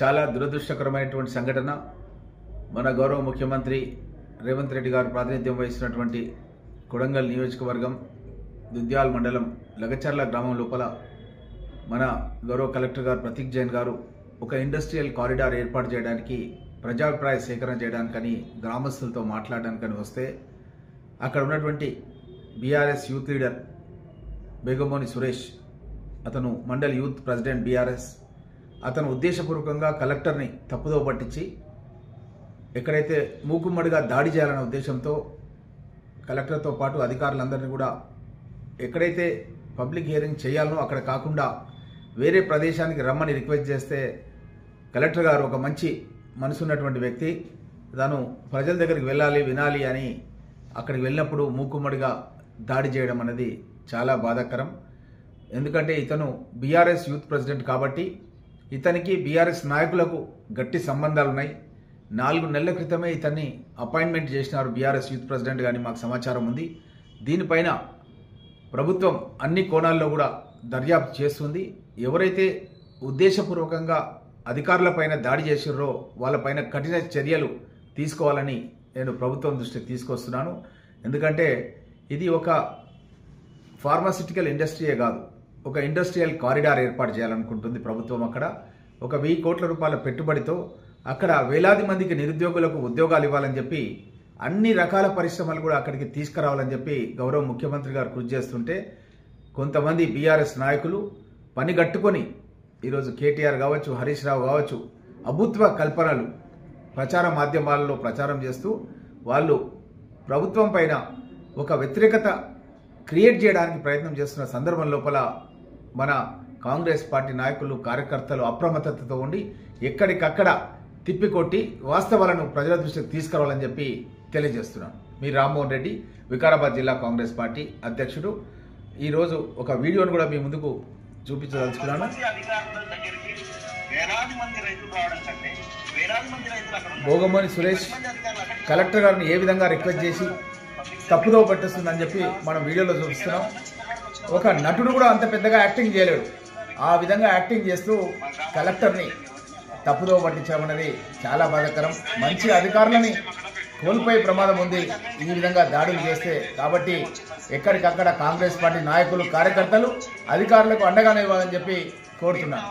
చాలా దురదృష్టకరమైనటువంటి సంఘటన. మన గౌరవ ముఖ్యమంత్రి రేవంత్ రెడ్డి గారు ప్రాతినిధ్యం వహిస్తున్నటువంటి కొడంగల్ నియోజకవర్గం దుద్యాల్ మండలం లగచర్ల గ్రామం లోపల మన గౌరవ కలెక్టర్ గారు ప్రతీక్ జైన్ గారు ఒక ఇండస్ట్రియల్ కారిడార్ ఏర్పాటు చేయడానికి ప్రజాభిప్రాయ సేకరణ చేయడానికని గ్రామస్తులతో మాట్లాడడానికని వస్తే అక్కడ ఉన్నటువంటి బీఆర్ఎస్ యూత్ లీడర్ బేగమోని సురేష్, అతను మండల్ యూత్ ప్రెసిడెంట్ బీఆర్ఎస్, అతను ఉద్దేశపూర్వకంగా కలెక్టర్ని తప్పుదో పట్టించి ఎక్కడైతే మూకుమ్మడిగా దాడి చేయాలనే ఉద్దేశంతో కలెక్టర్తో పాటు అధికారులందరినీ కూడా ఎక్కడైతే పబ్లిక్ హియరింగ్ చేయాలనో అక్కడ కాకుండా వేరే ప్రదేశానికి రమ్మని రిక్వెస్ట్ చేస్తే కలెక్టర్ గారు ఒక మంచి మనసున్నటువంటి వ్యక్తి, తాను ప్రజల దగ్గరికి వెళ్ళాలి వినాలి అని అక్కడికి వెళ్ళినప్పుడు మూకుమ్మడిగా దాడి చేయడం అనేది చాలా బాధాకరం. ఎందుకంటే ఇతను బీఆర్ఎస్ యూత్ ప్రెసిడెంట్ కాబట్టి ఇతనికి బీఆర్ఎస్ నాయకులకు గట్టి సంబంధాలు ఉన్నాయి. 4 నెలల క్రితమే ఇతన్ని అపాయింట్మెంట్ చేసినారు బీఆర్ఎస్ యూత్ ప్రెసిడెంట్ కానీ మాకు సమాచారం ఉంది. దీనిపైన ప్రభుత్వం అన్ని కోణాల్లో కూడా దర్యాప్తు చేస్తుంది. ఎవరైతే ఉద్దేశపూర్వకంగా అధికారులపైన దాడి చేసిర్రో వాళ్ళపైన కఠిన చర్యలు తీసుకోవాలని నేను ప్రభుత్వం దృష్టికి తీసుకొస్తున్నాను. ఎందుకంటే ఇది ఒక ఫార్మాసిటికల్ ఇండస్ట్రీయే కాదు, ఒక ఇండస్ట్రియల్ కారిడార్ ఏర్పాటు చేయాలనుకుంటుంది ప్రభుత్వం. అక్కడ ఒక 1000 కోట్ల రూపాయల పెట్టుబడితో అక్కడ వేలాది మందికి నిరుద్యోగులకు ఉద్యోగాలు ఇవ్వాలని చెప్పి అన్ని రకాల పరిశ్రమలు కూడా అక్కడికి తీసుకురావాలని చెప్పి గౌరవ ముఖ్యమంత్రి గారు కృషి చేస్తుంటే కొంతమంది బీఆర్ఎస్ నాయకులు పని గట్టుకొని ఈరోజు కేటీఆర్ కావచ్చు, హరీష్ రావు కావచ్చు, అభూత్వ కల్పనలు ప్రచార మాధ్యమాలలో ప్రచారం చేస్తూ వాళ్ళు ప్రభుత్వం పైన ఒక వ్యతిరేకత క్రియేట్ చేయడానికి ప్రయత్నం చేస్తున్న సందర్భం లోపల మన కాంగ్రెస్ పార్టీ నాయకులు కార్యకర్తలు అప్రమత్తతతో ఉండి ఎక్కడికక్కడ తిప్పికొట్టి వాస్తవాలను ప్రజల దృష్టికి తీసుకురావాలని చెప్పి తెలియజేస్తున్నాను. మీ రామ్మోహన్ రెడ్డి, వికారాబాద్ జిల్లా కాంగ్రెస్ పార్టీ అధ్యక్షుడు. ఈరోజు ఒక వీడియోను కూడా మీ ముందుకు చూపించదలుచుకున్నాను. బోగమోని సురేష్ కలెక్టర్ గారిని ఏ విధంగా రిక్వెస్ట్ చేసి తప్పుదో పట్టిస్తుందని చెప్పి మనం వీడియోలో చూపిస్తున్నాం. ఒక నటుడు కూడా అంత పెద్దగా యాక్టింగ్ చేయలేడు, ఆ విధంగా యాక్టింగ్ చేస్తూ కలెక్టర్ని తప్పుదో పట్టించామన్నది చాలా బాధాకరం. మంచి అధికారులని కోల్పోయే ప్రమాదం ఉంది ఈ విధంగా దాడులు చేస్తే. కాబట్టి ఎక్కడికక్కడ కాంగ్రెస్ పార్టీ నాయకులు కార్యకర్తలు అధికారులకు అండగా నిలవాలని చెప్పి కోరుతున్నాను.